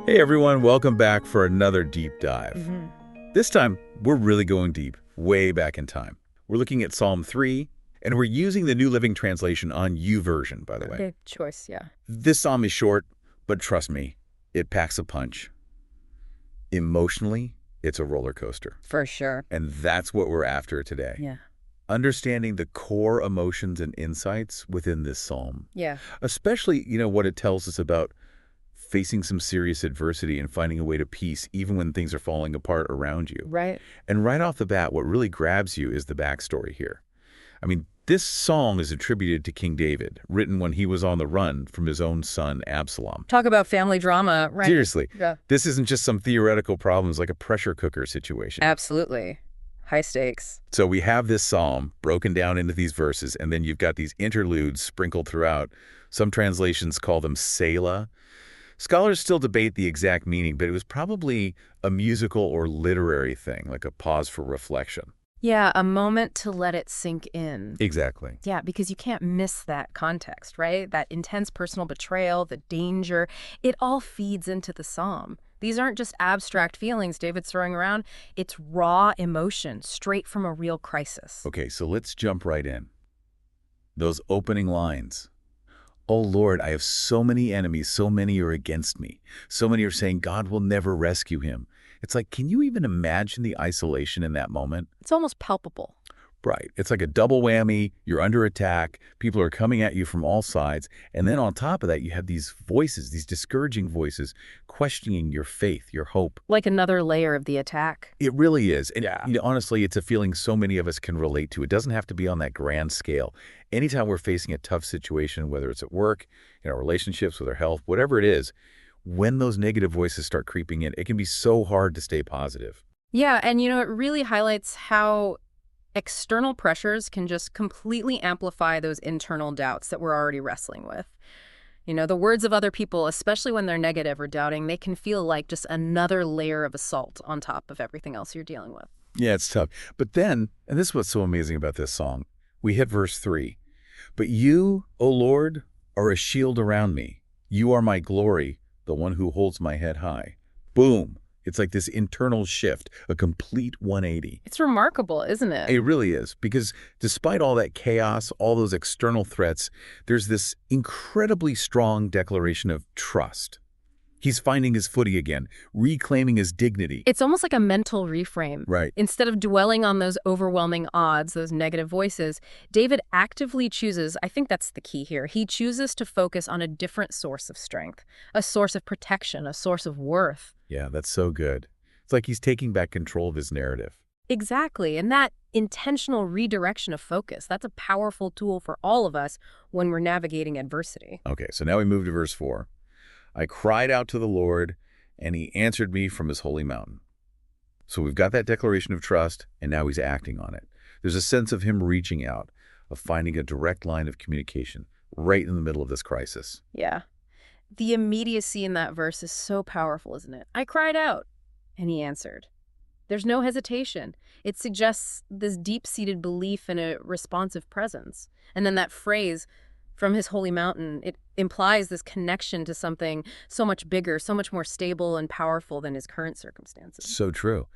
Hey everyone, welcome back for another deep dive. This time, we're really going deep, way back in time. We're looking at Psalm 3, and we're using the New Living Translation on YouVersion, by the way. Good choice, yeah. This psalm is short, but trust me, it packs a punch. Emotionally, it's a roller coaster. For sure. And that's what we're after today. Yeah. Understanding the core emotions and insights within this psalm. Yeah. Especially, what it tells us about facing some serious adversity and finding a way to peace even when things are falling apart around you. Right. And right off the bat, what really grabs you is the backstory here. I mean, this song is attributed to King David, written when he was on the run from his own son, Absalom. Talk about family drama, right? Seriously, Yeah. This isn't just some theoretical problems like a pressure cooker situation. Absolutely. High stakes. So we have this psalm broken down into these verses, and then you've got these interludes sprinkled throughout. Some translations call them Selah. Scholars still debate the exact meaning, but it was probably a musical or literary thing, like a pause for reflection. Yeah, a moment to let it sink in. Exactly. Yeah, because you can't miss that context, right? That intense personal betrayal, the danger, it all feeds into the psalm. These aren't just abstract feelings David's throwing around. It's raw emotion, straight from a real crisis. Okay, so let's jump right in. Those opening lines. Oh Lord, I have so many enemies, so many are against me. So many are saying God will never rescue him. It's like, can you even imagine the isolation in that moment? It's almost palpable. Right. It's like a double whammy. You're under attack. People are coming at you from all sides. And then on top of that, you have these voices, these discouraging voices, questioning your faith, your hope. Like another layer of the attack. It really is. And Yeah. Honestly, it's a feeling so many of us can relate to. It doesn't have to be on that grand scale. Anytime we're facing a tough situation, whether it's at work, in our relationships, with our health, whatever it is, when those negative voices start creeping in, it can be so hard to stay positive. Yeah, and it really highlights how external pressures can just completely amplify those internal doubts that we're already wrestling with. The words of other people, especially when they're negative or doubting, they can feel like just another layer of assault on top of everything else you're dealing with. Yeah, it's tough. But then, and this is what's so amazing about this song, we hit verse 3. But you, O Lord, are a shield around me. You are my glory, the one who holds my head high. Boom. It's like this internal shift, a complete 180. It's remarkable, isn't it? It really is, because despite all that chaos, all those external threats, there's this incredibly strong declaration of trust. He's finding his footing again, reclaiming his dignity. It's almost like a mental reframe. Right. Instead of dwelling on those overwhelming odds, those negative voices, David actively chooses, I think that's the key here, he chooses to focus on a different source of strength, a source of protection, a source of worth. Yeah, that's so good. It's like he's taking back control of his narrative. Exactly, and that intentional redirection of focus, that's a powerful tool for all of us when we're navigating adversity. Okay, so now we move to verse 4. I cried out to the Lord, and he answered me from his holy mountain. So we've got that declaration of trust, and now he's acting on it. There's a sense of him reaching out, of finding a direct line of communication right in the middle of this crisis. Yeah. The immediacy in that verse is so powerful, isn't it? I cried out, and he answered. There's no hesitation. It suggests this deep-seated belief in a responsive presence. And then that phrase, from his holy mountain, it implies this connection to something so much bigger, so much more stable and powerful than his current circumstances. So true.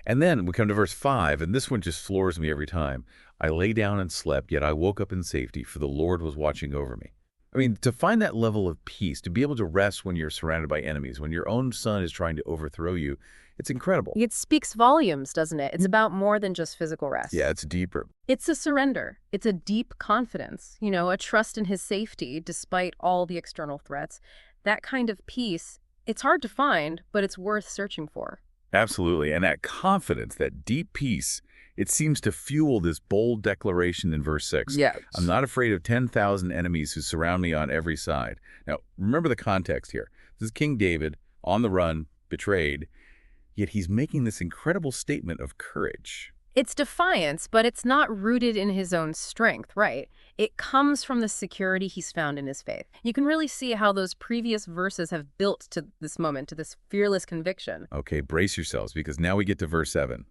And then we come to verse 5, and this one just floors me every time. I lay down and slept, yet I woke up in safety, for the Lord was watching over me. I mean, to find that level of peace, to be able to rest when you're surrounded by enemies, when your own son is trying to overthrow you, it's incredible. It speaks volumes, doesn't it? It's about more than just physical rest. Yeah, it's deeper. It's a surrender. It's a deep confidence, a trust in his safety despite all the external threats. That kind of peace, it's hard to find, but it's worth searching for. Absolutely. And that confidence, that deep peace, it seems to fuel this bold declaration in verse 6. Yes. I'm not afraid of 10,000 enemies who surround me on every side. Now, remember the context here. This is King David, on the run, betrayed, yet he's making this incredible statement of courage. It's defiance, but it's not rooted in his own strength, right? It comes from the security he's found in his faith. You can really see how those previous verses have built to this moment, to this fearless conviction. Okay, brace yourselves, because now we get to verse 7.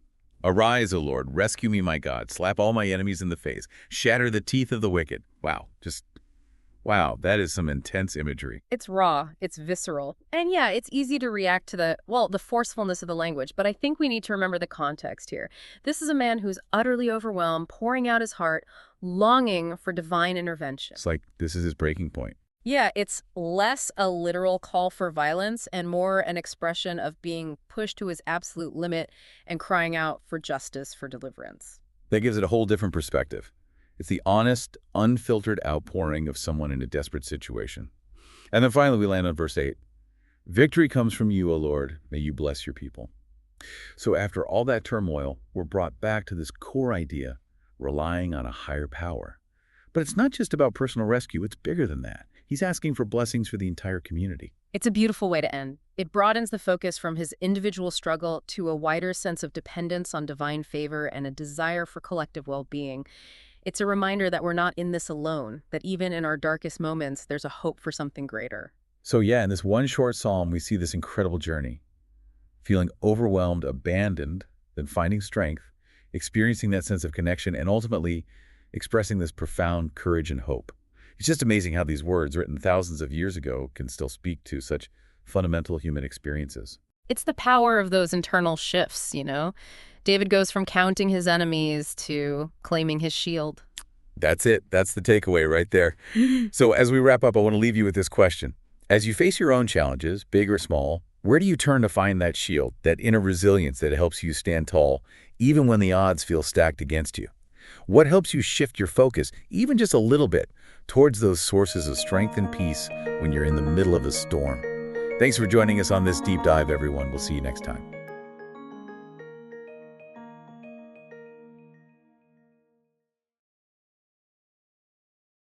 Arise, O Lord, rescue me, my God. Slap all my enemies in the face. Shatter the teeth of the wicked. Wow, just Wow, that is some intense imagery. It's raw, it's visceral. And yeah, it's easy to react to the forcefulness of the language, but I think we need to remember the context here. This is a man who's utterly overwhelmed, pouring out his heart, longing for divine intervention. It's like this is his breaking point. Yeah, it's less a literal call for violence and more an expression of being pushed to his absolute limit and crying out for justice, for deliverance. That gives it a whole different perspective. It's the honest, unfiltered outpouring of someone in a desperate situation. And then finally we land on verse 8. Victory comes from you, O Lord. May you bless your people. So after all that turmoil, we're brought back to this core idea, relying on a higher power. But it's not just about personal rescue, it's bigger than that. He's asking for blessings for the entire community. It's a beautiful way to end. It broadens the focus from his individual struggle to a wider sense of dependence on divine favor and a desire for collective well-being. It's a reminder that we're not in this alone, that even in our darkest moments, there's a hope for something greater. So yeah, in this one short psalm, we see this incredible journey. Feeling overwhelmed, abandoned, then finding strength, experiencing that sense of connection, and ultimately expressing this profound courage and hope. It's just amazing how these words, written thousands of years ago, can still speak to such fundamental human experiences. It's the power of those internal shifts, you know? David goes from counting his enemies to claiming his shield. That's it. That's the takeaway right there. So as we wrap up, I want to leave you with this question. As you face your own challenges, big or small, where do you turn to find that shield, that inner resilience that helps you stand tall, even when the odds feel stacked against you? What helps you shift your focus, even just a little bit, towards those sources of strength and peace when you're in the middle of a storm? Thanks for joining us on this deep dive, everyone. We'll see you next time.